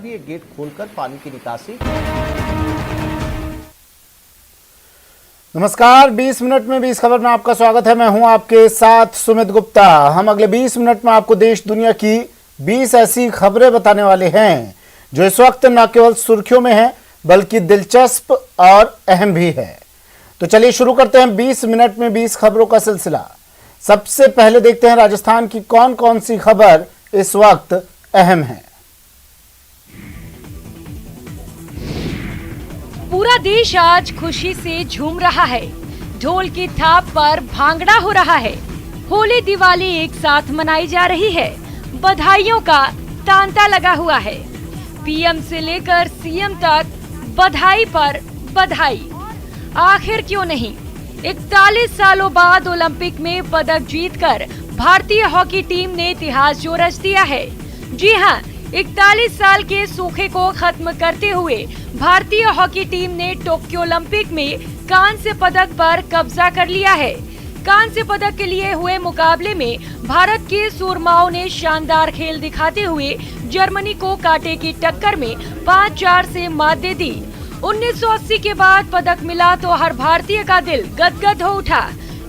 दिए गेट खोलकर पानी की निकासी। नमस्कार, 20 मिनट में 20 खबर में आपका स्वागत है। मैं हूं आपके साथ सुमित गुप्ता। हम अगले 20 मिनट में आपको देश दुनिया की 20 ऐसी खबरें बताने वाले हैं जो इस वक्त न केवल सुर्खियों में है बल्कि दिलचस्प और अहम भी है। तो चलिए शुरू करते हैं 20 मिनट में 20 खबरों का सिलसिला। सबसे पहले देखते हैं राजस्थान की कौन कौन सी खबर इस वक्त अहम है। पूरा देश आज खुशी से झूम रहा है। ढोल की थाप पर भांगड़ा हो रहा है। होली दिवाली एक साथ मनाई जा रही है। बधाइयों का तांता लगा हुआ है। पीएम से लेकर सीएम तक बधाई पर बधाई। आखिर क्यों नहीं, 41 सालों बाद ओलंपिक में पदक जीतकर भारतीय हॉकी टीम ने इतिहास जो रच दिया है। जी हां, 41 साल के सूखे को खत्म करते हुए भारतीय हॉकी टीम ने टोक्यो ओलंपिक में कांस्य पदक पर कब्जा कर लिया है। कांस्य पदक के लिए हुए मुकाबले में भारत के सूरमाओं ने शानदार खेल दिखाते हुए जर्मनी को कांटे की टक्कर में 5-4 से मात दे दी। 1980 के बाद पदक मिला तो हर भारतीय का दिल गदगद हो उठा।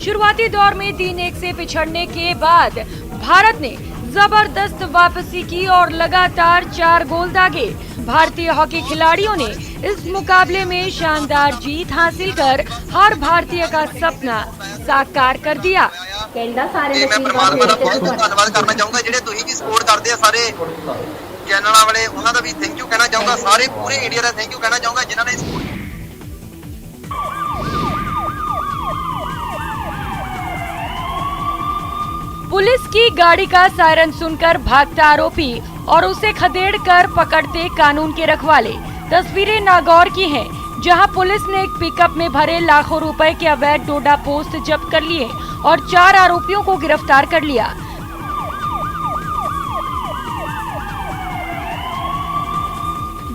शुरुआती दौर में 3-1 से पिछड़ने के बाद भारत ने जबरदस्त वापसी की और लगातार 4 गोल दागे। भारतीय हॉकी खिलाड़ियों ने इस मुकाबले में शानदार जीत हासिल कर हर भारतीय का सपना साकार कर दिया। मैं परमात्मा का बहुत धन्यवाद करना चाहूंगा ਜਿਹੜੇ ਤੁਸੀਂ ਵੀ ਸਪੋਰਟ ਕਰਦੇ ਆ ਸਾਰੇ ਚੈਨਲਾਂ ਵਾਲੇ, ਉਹਨਾਂ ਦਾ ਵੀ ਥੈਂਕ ਯੂ ਕਹਿਣਾ ਚਾਹੂੰਗਾ। ਸਾਰੇ ਪੂਰੇ ਇੰਡੀਆ ਦਾ ਥੈਂਕ ਯੂ ਕਹਿਣਾ ਚਾਹੂੰਗਾ ਜਿਨ੍ਹਾਂ ਨੇ ਸਪੋਰਟ। पुलिस की गाड़ी का सायरन सुनकर भागता आरोपी और उसे खदेड़कर पकड़ते कानून के रखवाले। तस्वीरें नागौर की हैं, जहां पुलिस ने एक पिकअप में भरे लाखों रुपए के अवैध डोडा पोस्ट जब्त कर लिए और 4 आरोपियों को गिरफ्तार कर लिया।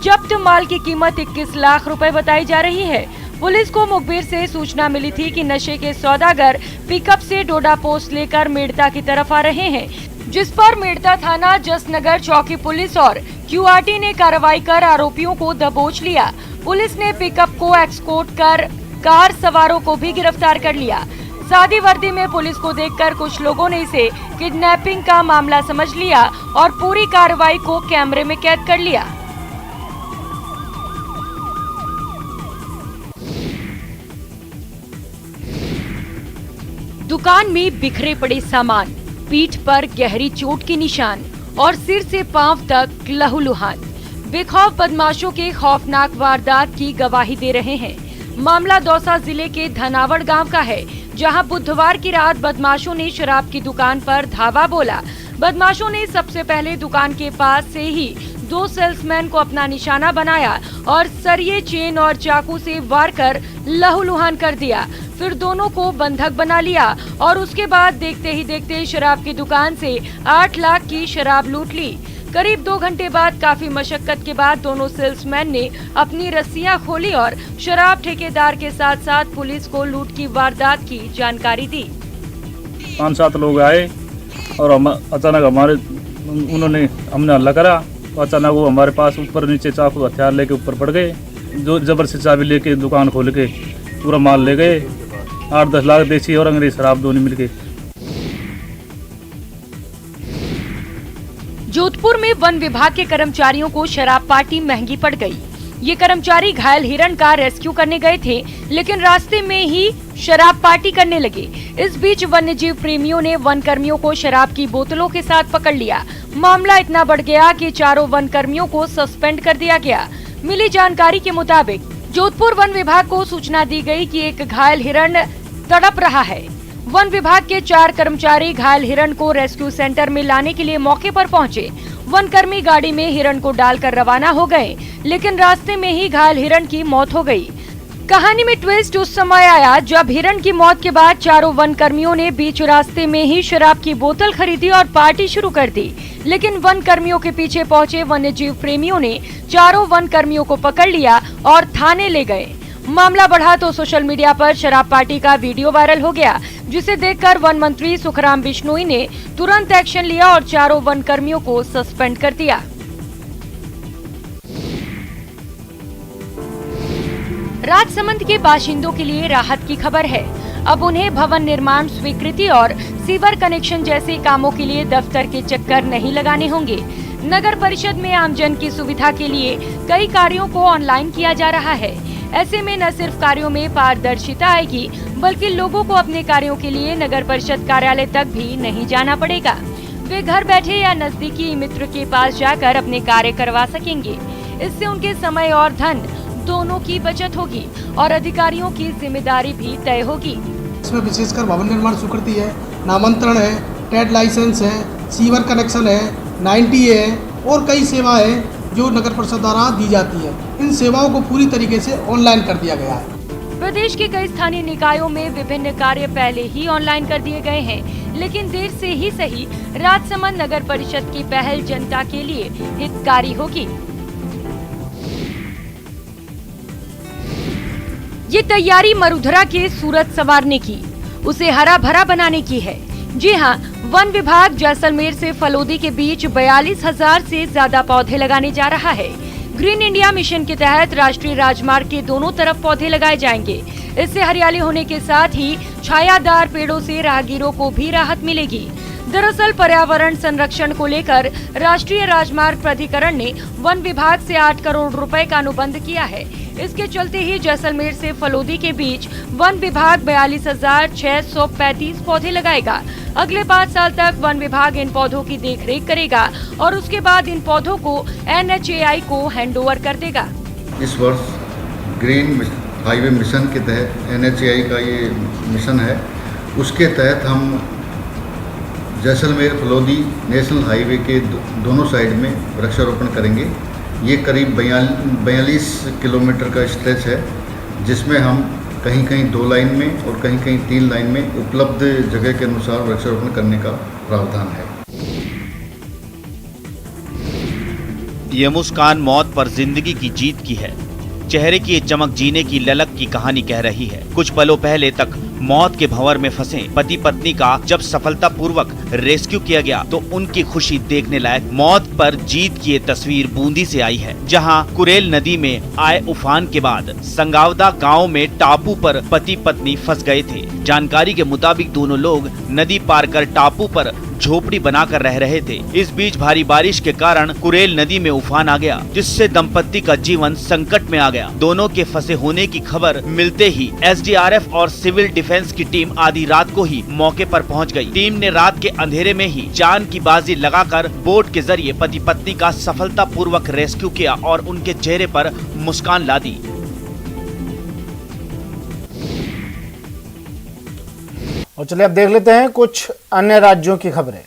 जब्त माल की कीमत 21 लाख रुपए बताई जा रही है। पुलिस को मुखबिर से सूचना मिली थी कि नशे के सौदागर पिकअप से डोडा पोस्ट लेकर मेड़ता की तरफ आ रहे हैं, जिस पर मेड़ता थाना जसनगर चौकी पुलिस और क्यूआरटी ने कार्रवाई कर आरोपियों को दबोच लिया। पुलिस ने पिकअप को एक्सकोर्ट कर कार सवारों को भी गिरफ्तार कर लिया। सादी वर्दी में पुलिस को देखकर कुछ लोगों ने इसे किडनैपिंग का मामला समझ लिया और पूरी कार्रवाई को कैमरे में कैद कर लिया। दुकान में बिखरे पड़े सामान, पीठ पर गहरी चोट के निशान और सिर से पांव तक लहूलुहान। बेखौफ बदमाशों के खौफनाक वारदात की गवाही दे रहे हैं। मामला दौसा जिले के धनावड़ गांव का है, जहां बुधवार की रात बदमाशों ने शराब की दुकान पर धावा बोला। बदमाशों ने सबसे पहले दुकान के पास से ही 2 सेल्समैन को अपना निशाना बनाया और सरिये, चेन और चाकू से वार कर लहूलुहान कर दिया। फिर दोनों को बंधक बना लिया और उसके बाद देखते ही देखते शराब की दुकान से 8 लाख की शराब लूट ली। करीब 2 घंटे बाद काफी मशक्कत के बाद दोनों सेल्समैन ने अपनी रस्सियां खोली और शराब ठेकेदार के साथ साथ पुलिस को लूट की वारदात की जानकारी दी। 5-7 लोग आए और अचानक उन्होंने हमने हल्ला करा तो अचानक वो हमारे पास ऊपर नीचे चाकू हथियार लेके ऊपर पड़ गए। जो जबर से चाबी लेके दुकान खोल के पूरा माल ले गए। 8-10 लाख देसी और अंग्रेजी शराब दोनों मिलके। जोधपुर में वन विभाग के कर्मचारियों को शराब पार्टी महंगी पड़ गई। ये कर्मचारी घायल हिरण का रेस्क्यू करने गए थे, लेकिन रास्ते में ही शराब पार्टी करने लगे। इस बीच वन्यजीव प्रेमियों ने वन कर्मियों को शराब की बोतलों के साथ पकड़ लिया। मामला इतना बढ़ गया कि चारों वन कर्मियों को सस्पेंड कर दिया गया। मिली जानकारी के मुताबिक जोधपुर वन विभाग को सूचना दी गई कि एक घायल हिरण तड़प रहा है। वन विभाग के 4 कर्मचारी घायल हिरण को रेस्क्यू सेंटर में लाने के लिए मौके पर पहुंचे। वन कर्मी गाड़ी में हिरण को डालकर रवाना हो गए, लेकिन रास्ते में ही घायल हिरण की मौत हो गई। कहानी में ट्विस्ट उस समय आया जब हिरण की मौत के बाद चारों वन कर्मियों ने बीच रास्ते में ही शराब की बोतल खरीदी और पार्टी शुरू कर दी। लेकिन वन कर्मियों के पीछे पहुंचे वन्यजीव प्रेमियों ने चारों वन कर्मियों को पकड़ लिया और थाने ले गए। मामला बढ़ा तो सोशल मीडिया पर शराब पार्टी का वीडियो वायरल हो गया, जिसे देखकर वन मंत्री सुखराम बिश्नोई ने तुरंत एक्शन लिया और चारों वन कर्मियों को सस्पेंड कर दिया। राजसमंद के बाशिंदों के लिए राहत की खबर है। अब उन्हें भवन निर्माण स्वीकृति और सीवर कनेक्शन जैसे कामों के लिए दफ्तर के चक्कर नहीं लगाने होंगे। नगर परिषद में आमजन की सुविधा के लिए कई कार्यों को ऑनलाइन किया जा रहा है। ऐसे में न सिर्फ कार्यों में पारदर्शिता आएगी, बल्कि लोगों को अपने कार्यों के लिए नगर परिषद कार्यालय तक भी नहीं जाना पड़ेगा। वे घर बैठे या नजदीकी मित्र के पास जाकर अपने कार्य करवा सकेंगे। इससे उनके समय और धन दोनों की बचत होगी और अधिकारियों की जिम्मेदारी भी तय होगी। इसमें विशेषकर भवन निर्माण स्वीकृति है, नामांतरण है, ट्रेड लाइसेंस है, सीवर कनेक्शन है, 90A है और कई सेवाएं हैं जो नगर परिषद द्वारा दी जाती है। इन सेवाओं को पूरी तरीके से ऑनलाइन कर दिया गया है। प्रदेश के कई स्थानीय निकायों में विभिन्न कार्य पहले ही ऑनलाइन कर दिए गए हैं, लेकिन देर से ही सही राजसमंद नगर परिषद की पहल जनता के लिए हितकारी होगी। ये तैयारी मरुधरा के सूरत संवारने की, उसे हरा भरा बनाने की है। जी हाँ, वन विभाग जैसलमेर से फलोदी के बीच 42,000 से ज्यादा पौधे लगाने जा रहा है। ग्रीन इंडिया मिशन के तहत राष्ट्रीय राजमार्ग के दोनों तरफ पौधे लगाए जाएंगे। इससे हरियाली होने के साथ ही छायादार पेड़ों से राहगीरों को भी राहत मिलेगी। दरअसल पर्यावरण संरक्षण को लेकर राष्ट्रीय राजमार्ग प्राधिकरण ने वन विभाग से 8 करोड़ रुपए का अनुबंध किया है। इसके चलते ही जैसलमेर से फलोदी के बीच वन विभाग 42,635 पौधे लगाएगा। अगले 5 साल तक वन विभाग इन पौधों की देखरेख करेगा और उसके बाद इन पौधों को NHAI को हैंडओवर कर देगा। इस वर्ष ग्रीन हाईवे मिशन के तहत NHAI का ये मिशन है, उसके तहत हम जैसलमेर फलोदी नेशनल हाईवे के दोनों साइड में वृक्षारोपण करेंगे। ये करीब 42 किलोमीटर का स्ट्रेच है, जिसमें हम कहीं कहीं 2 लाइन में और कहीं कहीं 3 लाइन में उपलब्ध जगह के अनुसार वृक्षारोपण करने का प्रावधान है। ये मुस्कान मौत पर जिंदगी की जीत की है। चेहरे की ये चमक जीने की ललक की कहानी कह रही है। कुछ पलों पहले तक मौत के भंवर में फंसे पति पत्नी का जब सफलतापूर्वक रेस्क्यू किया गया तो उनकी खुशी देखने लायक। मौत पर जीत की ये तस्वीर बूंदी से आई है, जहां कुरेल नदी में आए उफान के बाद संगावदा गांव में टापू पर पति पत्नी फंस गए थे। जानकारी के मुताबिक दोनों लोग नदी पार कर टापू पर झोपड़ी बनाकर रह रहे थे। इस बीच भारी बारिश के कारण कुरेल नदी में उफान आ गया, जिससे दंपत्ति का जीवन संकट में आ गया। दोनों के फंसे होने की खबर मिलते ही SDRF और सिविल डिफेंस की टीम आधी रात को ही मौके पर पहुंच गई। टीम ने रात के अंधेरे में ही जान की बाजी लगाकर बोट के जरिए पति पत्नी का सफलतापूर्वक रेस्क्यू किया और उनके चेहरे पर मुस्कान ला दी। और चलिए अब देख लेते हैं कुछ अन्य राज्यों की खबरें।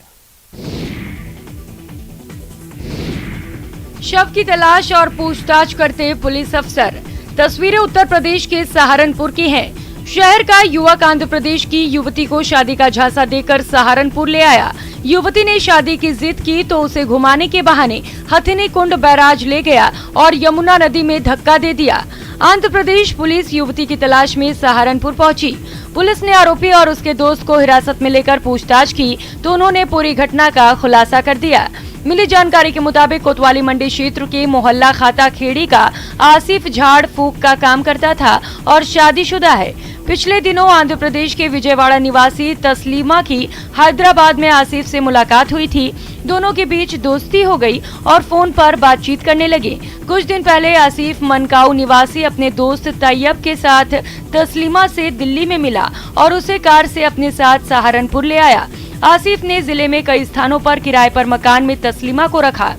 शव की तलाश और पूछताछ करते पुलिस अफसर। तस्वीरें उत्तर प्रदेश के सहारनपुर की हैं। शहर का युवक आंध्र प्रदेश की युवती को शादी का झांसा देकर सहारनपुर ले आया। युवती ने शादी की जिद की तो उसे घुमाने के बहाने हथिनी कुंड बैराज ले गया और यमुना नदी में धक्का दे दिया। आंध्र प्रदेश पुलिस युवती की तलाश में सहारनपुर पहुंची। पुलिस ने आरोपी और उसके दोस्त को हिरासत में लेकर पूछताछ की तो उन्होंने पूरी घटना का खुलासा कर दिया। मिली जानकारी के मुताबिक कोतवाली मंडी क्षेत्र के मोहल्ला खाता खेड़ी का आसिफ झाड़ फूक का काम करता था और शादीशुदा है। पिछले दिनों आंध्र प्रदेश के विजयवाड़ा निवासी तस्लीमा की हैदराबाद में आसिफ से मुलाकात हुई थी। दोनों के बीच दोस्ती हो गई और फोन पर बातचीत करने लगे। कुछ दिन पहले आसिफ मनकाऊ निवासी अपने दोस्त तैयब के साथ तस्लीमा से दिल्ली में मिला और उसे कार से अपने साथ सहारनपुर ले आया। आसिफ ने जिले में कई स्थानों पर किराए पर मकान में तस्लीमा को रखा।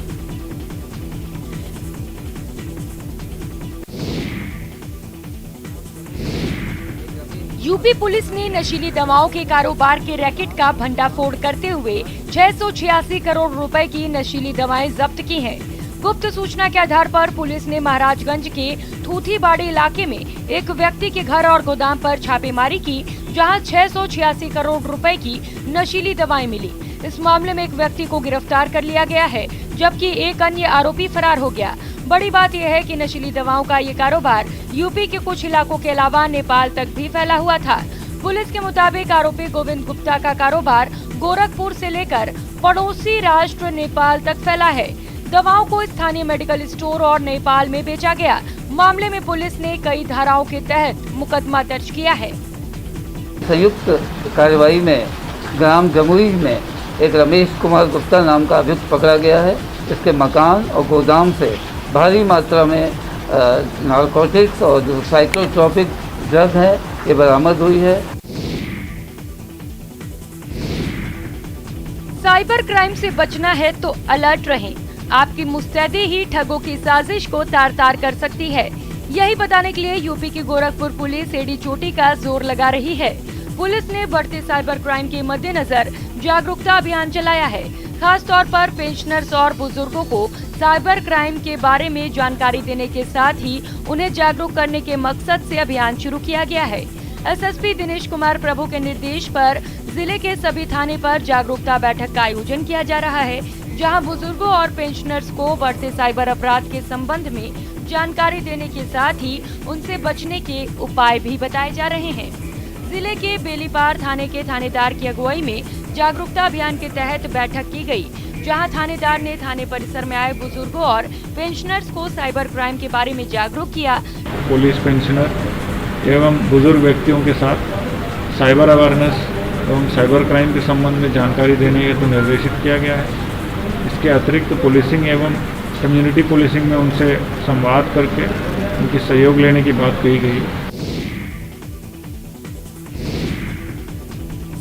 यूपी पुलिस ने नशीली दवाओं के कारोबार के रैकेट का भंडाफोड़ करते हुए 686 करोड़ रुपए की नशीली दवाएं जब्त की हैं। गुप्त सूचना के आधार पर पुलिस ने महाराजगंज के थूथीबाड़ी इलाके में एक व्यक्ति के घर और गोदाम पर छापेमारी की, जहां 686 करोड़ रुपए की नशीली दवाएं मिली। इस मामले में एक व्यक्ति को गिरफ्तार कर लिया गया है, जबकि एक अन्य आरोपी फरार हो गया। बड़ी बात यह है कि नशीली दवाओं का ये कारोबार यूपी के कुछ इलाकों के अलावा नेपाल तक भी फैला हुआ था। पुलिस के मुताबिक आरोपी गोविंद गुप्ता का कारोबार गोरखपुर से लेकर पड़ोसी राष्ट्र नेपाल तक फैला है। दवाओं को स्थानीय मेडिकल स्टोर और नेपाल में बेचा गया। मामले में पुलिस ने कई धाराओं के तहत मुकदमा दर्ज किया है। संयुक्त कार्रवाई में ग्राम जमुई में एक रमेश कुमार गुप्ता नाम का अभियुक्त पकड़ा गया है। इसके मकान और गोदाम से भारी मात्रा में नारकोटिक्स और जो साइकोट्रोपिक ड्रग है ये बरामद हुई है। साइबर क्राइम से बचना है तो अलर्ट रहें। आपकी मुस्तैदी ही ठगों की साजिश को तार तार कर सकती है। यही बताने के लिए यूपी की गोरखपुर पुलिस एडी चोटी का जोर लगा रही है। पुलिस ने बढ़ते साइबर क्राइम के मद्देनजर जागरूकता अभियान चलाया है। खास तौर पर पेंशनर्स और बुजुर्गों को साइबर क्राइम के बारे में जानकारी देने के साथ ही उन्हें जागरूक करने के मकसद से अभियान शुरू किया गया है। एसएसपी दिनेश कुमार प्रभु के निर्देश पर जिले के सभी थाने पर जागरूकता बैठक का आयोजन किया जा रहा है, जहां बुजुर्गों और पेंशनर्स को बढ़ते साइबर अपराध के संबंध में जानकारी देने के साथ ही उनसे बचने के उपाय भी बताए जा रहे हैं। जिले के बेलीपार थाने के थानेदार की अगुवाई में जागरूकता अभियान के तहत बैठक की गई, जहां थानेदार ने थाने परिसर में आए बुजुर्गों और पेंशनर्स को साइबर क्राइम के बारे में जागरूक किया। पुलिस पेंशनर एवं बुजुर्ग व्यक्तियों के साथ साइबर अवेयरनेस एवं साइबर क्राइम के संबंध में जानकारी देने हेतु निर्देशित किया गया है। इसके अतिरिक्त पुलिसिंग एवं कम्युनिटी पुलिसिंग में उनसे संवाद करके उनकी सहयोग लेने की बात कही गई।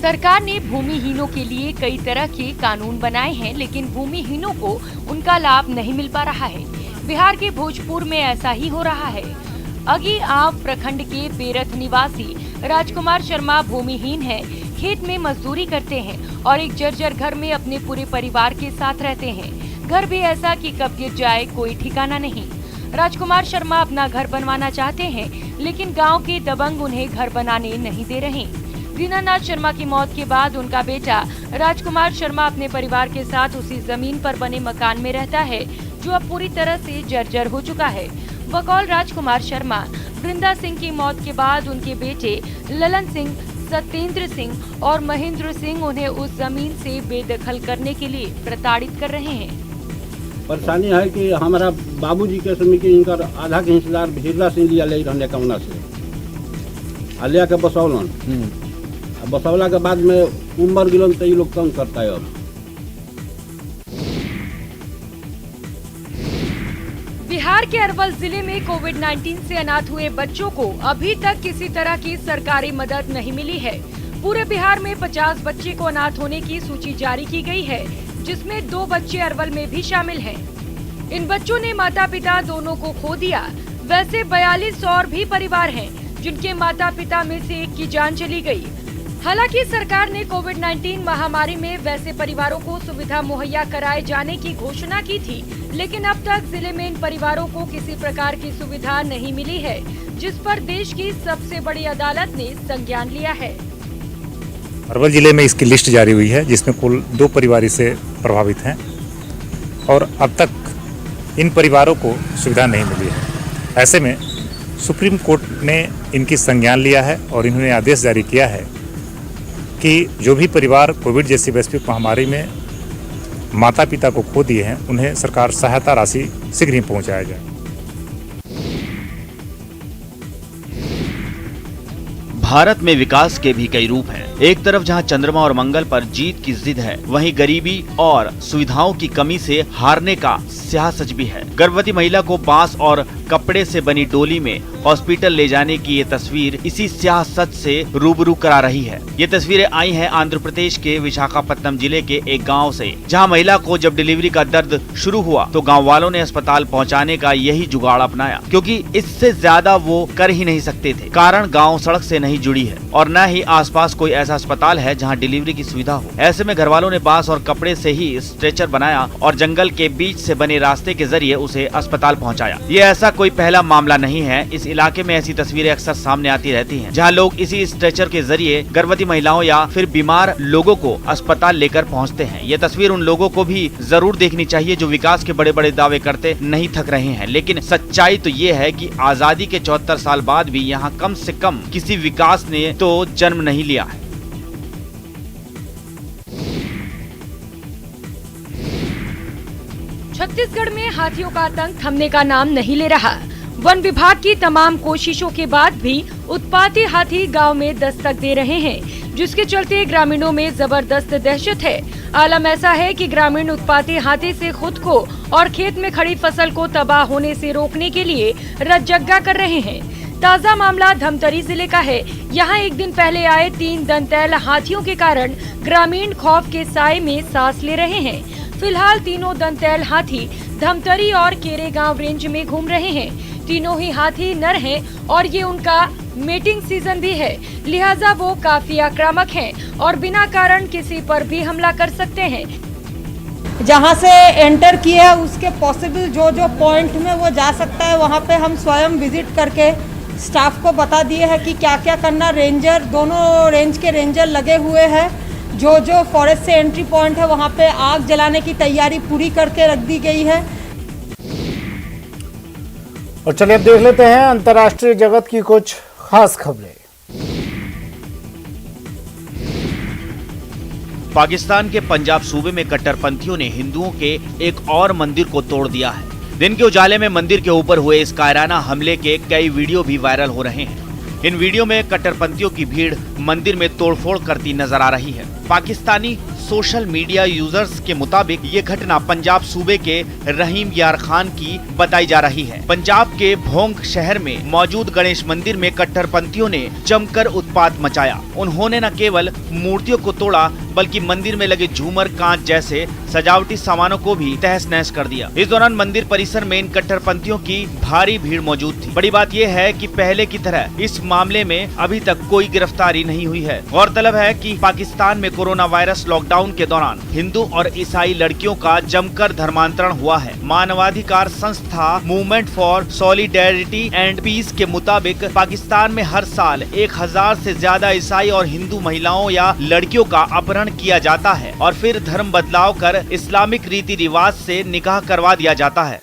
सरकार ने भूमिहीनों के लिए कई तरह के कानून बनाए हैं, लेकिन भूमिहीनों को उनका लाभ नहीं मिल पा रहा है। बिहार के भोजपुर में ऐसा ही हो रहा है। अगी आव प्रखंड के बेरथ निवासी राजकुमार शर्मा भूमिहीन हैं, खेत में मजदूरी करते हैं और एक जर्जर घर में अपने पूरे परिवार के साथ रहते हैं। घर भी ऐसा कि कब गिर जाए कोई ठिकाना नहीं। राजकुमार शर्मा अपना घर बनवाना चाहते हैं, लेकिन गांव के दबंग उन्हें घर बनाने नहीं दे रहे। दीनानाथ शर्मा की मौत के बाद उनका बेटा राजकुमार शर्मा अपने परिवार के साथ उसी जमीन पर बने मकान में रहता है, जो अब पूरी तरह से जर्जर हो चुका है। बकौल राजकुमार शर्मा, वृंदा सिंह की मौत के बाद उनके बेटे ललन सिंह, सत्येंद्र सिंह और महेंद्र सिंह उन्हें उस जमीन से बेदखल करने के लिए प्रताड़ित कर रहे हैं। परेशानी है कि हमारा बाबूजी के समय के इनका आधा के हिस्सेदार भिरला सिंह लिया ले रहने कौना से लिया के बसौलन। बसौला के बाद में उम्र गिलन तो ये लोग तंग करता है। अब बिहार के अरवल जिले में कोविड-19 से अनाथ हुए बच्चों को अभी तक किसी तरह की सरकारी मदद नहीं मिली है। पूरे बिहार में 50 बच्चे को अनाथ होने की सूची जारी की गई है, जिसमें 2 बच्चे अरवल में भी शामिल हैं। इन बच्चों ने माता पिता दोनों को खो दिया। वैसे 42 और भी परिवार हैं, जिनके माता पिता में से एक की जान चली गई। हालांकि सरकार ने कोविड-19 महामारी में वैसे परिवारों को सुविधा मुहैया कराए जाने की घोषणा की थी, लेकिन अब तक जिले में इन परिवारों को किसी प्रकार की सुविधा नहीं मिली है, जिस पर देश की सबसे बड़ी अदालत ने संज्ञान लिया है। अरवल जिले में इसकी लिस्ट जारी हुई है, जिसमें कुल 2 परिवार इससे प्रभावित हैं और अब तक इन परिवारों को सुविधा नहीं मिली है। ऐसे में सुप्रीम कोर्ट ने इनकी संज्ञान लिया है और इन्होंने आदेश जारी किया है कि जो भी परिवार कोविड जैसी वैश्विक महामारी में माता पिता को खो दिए हैं, उन्हें सरकार सहायता राशि शीघ्र ही पहुंचाया जाए। भारत में विकास के भी कई रूप हैं। एक तरफ जहां चंद्रमा और मंगल पर जीत की जिद है, वहीं गरीबी और सुविधाओं की कमी से हारने का स्याह सच भी है। गर्भवती महिला को बांस और कपड़े से बनी डोली में हॉस्पिटल ले जाने की ये तस्वीर इसी स्याह सच से रूबरू करा रही है। ये तस्वीरें आई हैं आंध्र प्रदेश के विशाखापट्टनम जिले के एक गांव से, जहां महिला को जब डिलीवरी का दर्द शुरू हुआ तो गांव वालों ने अस्पताल पहुंचाने का यही जुगाड़ अपनाया, क्योंकि इससे ज्यादा वो कर ही नहीं सकते थे। कारण गाँव सड़क से नहीं जुड़ी है और न ही आसपास कोई ऐसा अस्पताल है जहां डिलीवरी की सुविधा हो। ऐसे में घर वालों ने बांस और कपड़े से ही स्ट्रेचर बनाया और जंगल के बीच से बने रास्ते के जरिए उसे अस्पताल पहुंचाया। ये ऐसा कोई पहला मामला नहीं है। इस इलाके में ऐसी तस्वीरें अक्सर सामने आती रहती हैं, जहां लोग इसी स्ट्रेचर के जरिए गर्भवती महिलाओं या फिर बीमार लोगों को अस्पताल लेकर पहुंचते हैं। ये तस्वीर उन लोगों को भी जरूर देखनी चाहिए जो विकास के बड़े बड़े दावे करते नहीं थक रहे हैं। लेकिन सच्चाई तो ये है कि आजादी के 74 साल बाद भी यहाँ कम से कम किसी विकास ने तो जन्म नहीं लिया है। छत्तीसगढ़ में हाथियों का आतंक थमने का नाम नहीं ले रहा। वन विभाग की तमाम कोशिशों के बाद भी उत्पाती हाथी गांव में दस्तक दे रहे हैं, जिसके चलते ग्रामीणों में जबरदस्त दहशत है। आलम ऐसा है कि ग्रामीण उत्पाती हाथी से खुद को और खेत में खड़ी फसल को तबाह होने से रोकने के लिए रज्जगा कर रहे हैं। ताजा मामला धमतरी जिले का है। यहाँ एक दिन पहले आए 3 दंतैल हाथियों के कारण ग्रामीण खौफ के साए में सांस ले रहे हैं। फिलहाल तीनों दंतैल हाथी धमतरी और केरेगांव रेंज में घूम रहे हैं। तीनों ही हाथी नर हैं और ये उनका मेटिंग सीजन भी है, लिहाजा वो काफी आक्रामक हैं और बिना कारण किसी पर भी हमला कर सकते हैं। जहाँ से एंटर किया है उसके पॉसिबल जो पॉइंट में वो जा सकता है, वहाँ पे हम स्वयं विजिट करके स्टाफ को बता दिए हैं कि क्या क्या करना। रेंजर, दोनों रेंज के रेंजर लगे हुए हैं। जो फॉरेस्ट से एंट्री पॉइंट है वहाँ पे आग जलाने की तैयारी पूरी करके रख दी गई है। और चलिए अब देख लेते हैं अंतर्राष्ट्रीय जगत की कुछ खास खबरें। पाकिस्तान के पंजाब सूबे में कट्टरपंथियों ने हिंदुओं के एक और मंदिर को तोड़ दिया है। दिन के उजाले में मंदिर के ऊपर हुए इस कायराना हमले के कई वीडियो भी वायरल हो रहे हैं। इन वीडियो में कट्टरपंथियों की भीड़ मंदिर में तोड़फोड़ करती नजर आ रही है। पाकिस्तानी सोशल मीडिया यूजर्स के मुताबिक ये घटना पंजाब सूबे के रहीम यार खान की बताई जा रही है। पंजाब के भोंग शहर में मौजूद गणेश मंदिर में कट्टरपंथियों ने जमकर उत्पात मचाया। उन्होंने न केवल मूर्तियों को तोड़ा बल्कि मंदिर में लगे झूमर, कांच जैसे सजावटी सामानों को भी तहस नहस कर दिया। इस दौरान मंदिर परिसर में इन कट्टरपंथियों की भारी भीड़ मौजूद थी। बड़ी बात यह है कि पहले की तरह इस मामले में अभी तक कोई गिरफ्तारी नहीं हुई है। गौरतलब है कि पाकिस्तान में कोरोना वायरस लॉकडाउन के दौरान हिंदू और ईसाई लड़कियों का जमकर धर्मांतरण हुआ है। मानवाधिकार संस्था Movement for Solidarity and Peace के मुताबिक पाकिस्तान में हर साल 1000 से ज्यादा ईसाई और हिंदू महिलाओं या लड़कियों का अपहरण किया जाता है और फिर धर्म बदलाव कर इस्लामिक रीति रिवाज से निकाह करवा दिया जाता है।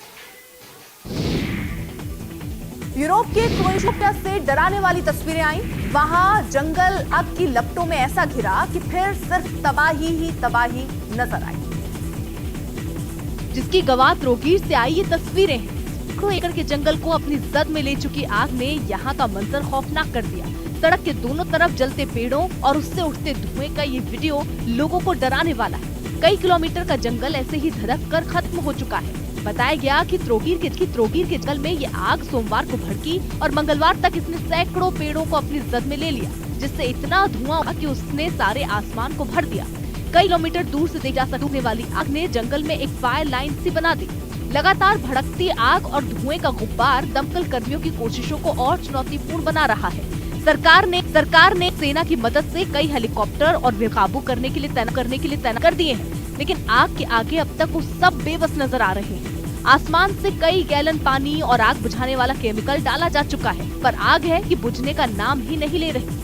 यूरोप के क्रोएशिया से डराने वाली तस्वीरें आई। वहां जंगल आग की लपटों में ऐसा घिरा कि फिर सिर्फ तबाही ही तबाही नजर आई, जिसकी गवाह त्रोगीर से आई ये तस्वीरें हैं। एकड़ के जंगल को अपनी जद में ले चुकी आग ने यहाँ का मंजर खौफनाक कर दिया। सड़क के दोनों तरफ जलते पेड़ों और उससे उठते धुएं का ये वीडियो लोगों को डराने वाला है। कई किलोमीटर का जंगल ऐसे ही धधक कर खत्म हो चुका है। बताया गया कि त्रोगीर के जंगल में ये आग सोमवार को भड़की और मंगलवार तक इसने सैकड़ों पेड़ों को अपनी जद में ले लिया, जिससे इतना धुआं हुआ कि उसने सारे आसमान को भर दिया। कई किलोमीटर दूर से देखी जा सकने वाली आग ने जंगल में एक फायर लाइन सी बना दी। लगातार भड़कती आग और धुएं का गुब्बार दमकल कर्मियों की कोशिशों को और चुनौतीपूर्ण बना रहा है। सरकार ने सेना की मदद से कई हेलीकॉप्टर और बेकाबू करने के लिए तैनात कर दिए हैं, लेकिन आग के आगे अब तक वो सब बेबस नजर आ रहे हैं। आसमान से कई गैलन पानी और आग बुझाने वाला केमिकल डाला जा चुका है, पर आग है कि बुझने का नाम ही नहीं ले रही।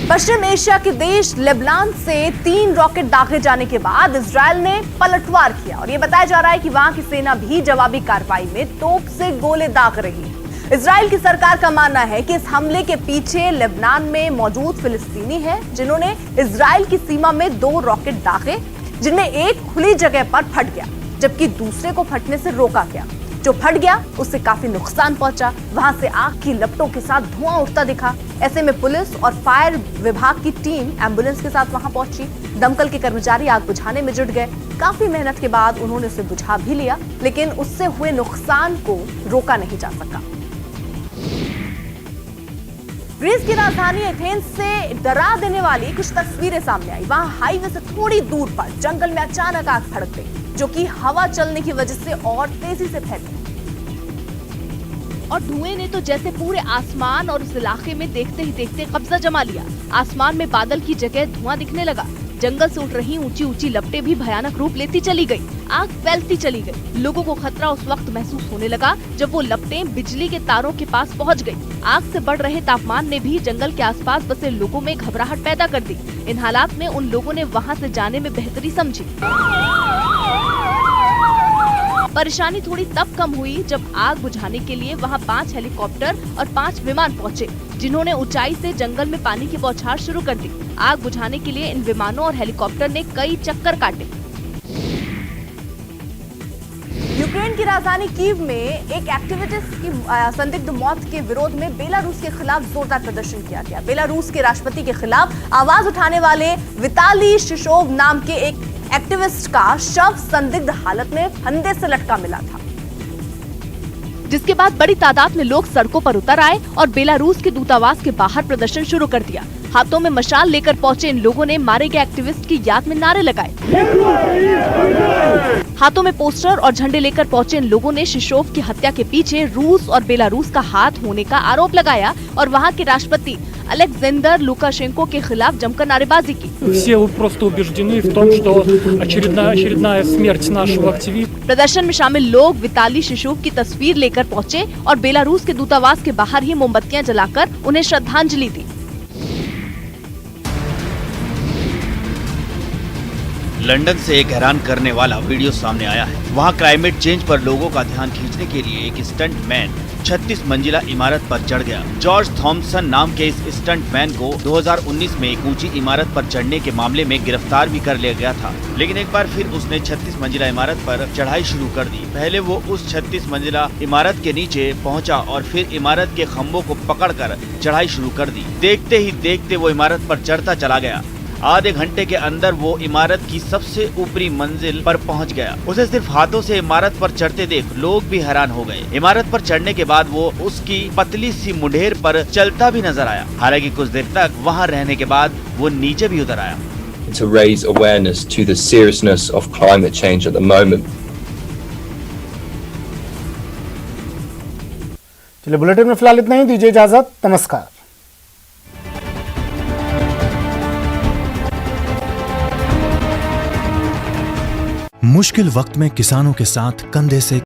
पश्चिम एशिया के देश लेबनान से 3 रॉकेट दागे जाने के बाद इजरायल ने पलटवार किया और ये बताया जा रहा है कि वहां की सेना भी जवाबी कार्रवाई में तोप से गोले दाग रही है। इजराइल की सरकार का मानना है कि इस हमले के पीछे लेबनान में मौजूद फिलिस्तीनी है, जिन्होंने इजराइल की सीमा में 2 रॉकेट दागे, जिनमें एक खुली जगह पर फट गया जबकि दूसरे को फटने से रोका गया। जो फट गया उससे काफी नुकसान पहुंचा। वहां से आग की लपटों के साथ धुआं उठता दिखा। ऐसे में पुलिस और फायर विभाग की टीम एम्बुलेंस के साथ वहां पहुंची। दमकल के कर्मचारी आग बुझाने में जुट गए। काफी मेहनत के बाद उन्होंने उसे बुझा भी लिया, लेकिन उससे हुए नुकसान को रोका नहीं जा सका। ग्रीस की राजधानी एथेंस से डरा देने वाली कुछ तस्वीरें सामने आई। वहां हाईवे से थोड़ी दूर पर जंगल में अचानक आग भड़क गई, जो कि हवा चलने की वजह से और तेजी से फैली और धुएं ने तो जैसे पूरे आसमान और उस इलाके में देखते ही देखते कब्जा जमा लिया। आसमान में बादल की जगह धुआं दिखने लगा। जंगल से उठ रही ऊंची ऊंची लपटें भी भयानक रूप लेती चली गई। आग फैलती चली गई। लोगों को खतरा उस वक्त महसूस होने लगा जब वो लपटें बिजली के तारों के पास पहुंच गई। आग से बढ़ रहे तापमान ने भी जंगल के आसपास बसे लोगों में घबराहट पैदा कर दी। इन हालात में उन लोगों ने वहां से जाने में बेहतरी समझी। परेशानी थोड़ी तब कम हुई जब आग बुझाने के लिए वहां 5 हेलीकॉप्टर और 5 विमान पहुंचे, जिन्होंने ऊंचाई से जंगल में पानी की बौछार शुरू कर दी। आग बुझाने के लिए इन विमानों और हेलीकॉप्टर ने कई चक्कर काटे। यूक्रेन की राजधानी कीव में एक एक्टिविस्ट की संदिग्ध मौत के विरोध में बेलारूस के खिलाफ जोरदार प्रदर्शन किया गया। बेलारूस के राष्ट्रपति के खिलाफ आवाज उठाने वाले विताली शिशोव नाम के एक एक्टिविस्ट का शव संदिग्ध हालत में फंदे से लटका मिला था, जिसके बाद बड़ी तादाद में लोग सड़कों पर उतर आए और बेलारूस के दूतावास के बाहर प्रदर्शन शुरू कर दिया। हाथों में मशाल लेकर पहुंचे इन लोगों ने मारे गए एक्टिविस्ट की याद में नारे लगाए। हाथों में पोस्टर और झंडे लेकर पहुंचे इन लोगों ने शिशोव की हत्या के पीछे रूस और बेलारूस का हाथ होने का आरोप लगाया और वहां के राष्ट्रपति अलेक्जेंडर लुकाशेंको के खिलाफ जमकर नारेबाजी की। प्रदर्शन में शामिल लोग विताली शिशोव की तस्वीर लेकर पहुंचे और बेलारूस के दूतावास के बाहर ही मोमबत्तियां जलाकर उन्हें श्रद्धांजलि दी। लंदन से एक हैरान करने वाला वीडियो सामने आया है। वहां क्लाइमेट चेंज पर लोगों का ध्यान खींचने के लिए एक स्टंट मैन 36 मंजिला इमारत पर चढ़ गया। जॉर्ज थॉमसन नाम के इस स्टंट मैन को 2019 में एक ऊंची इमारत पर चढ़ने के मामले में गिरफ्तार भी कर लिया गया था, लेकिन एक बार फिर उसने 36 मंजिला इमारत पर चढ़ाई शुरू कर दी। पहले वो उस 36 मंजिला इमारत के नीचे पहुंचा और फिर इमारत के खंभों को पकड़कर चढ़ाई शुरू कर दी। देखते ही देखते वो इमारत पर चढ़ता चला गया। आधे घंटे के अंदर वो इमारत की सबसे ऊपरी मंजिल पर पहुंच गया। उसे सिर्फ हाथों से इमारत पर चढ़ते देख लोग भी हैरान हो गए। इमारत पर चढ़ने के बाद वो उसकी पतली सी मुंडेर पर चलता भी नजर आया। हालांकि कुछ देर तक वहां रहने के बाद वो नीचे भी उतर आया। To raise awareness to the seriousness of climate change at the moment. चलिए बुलेटिन में फिलहाल इतना ही, दीजिए इजाजत, नमस्कार। मुश्किल वक्त में किसानों के साथ कंधे से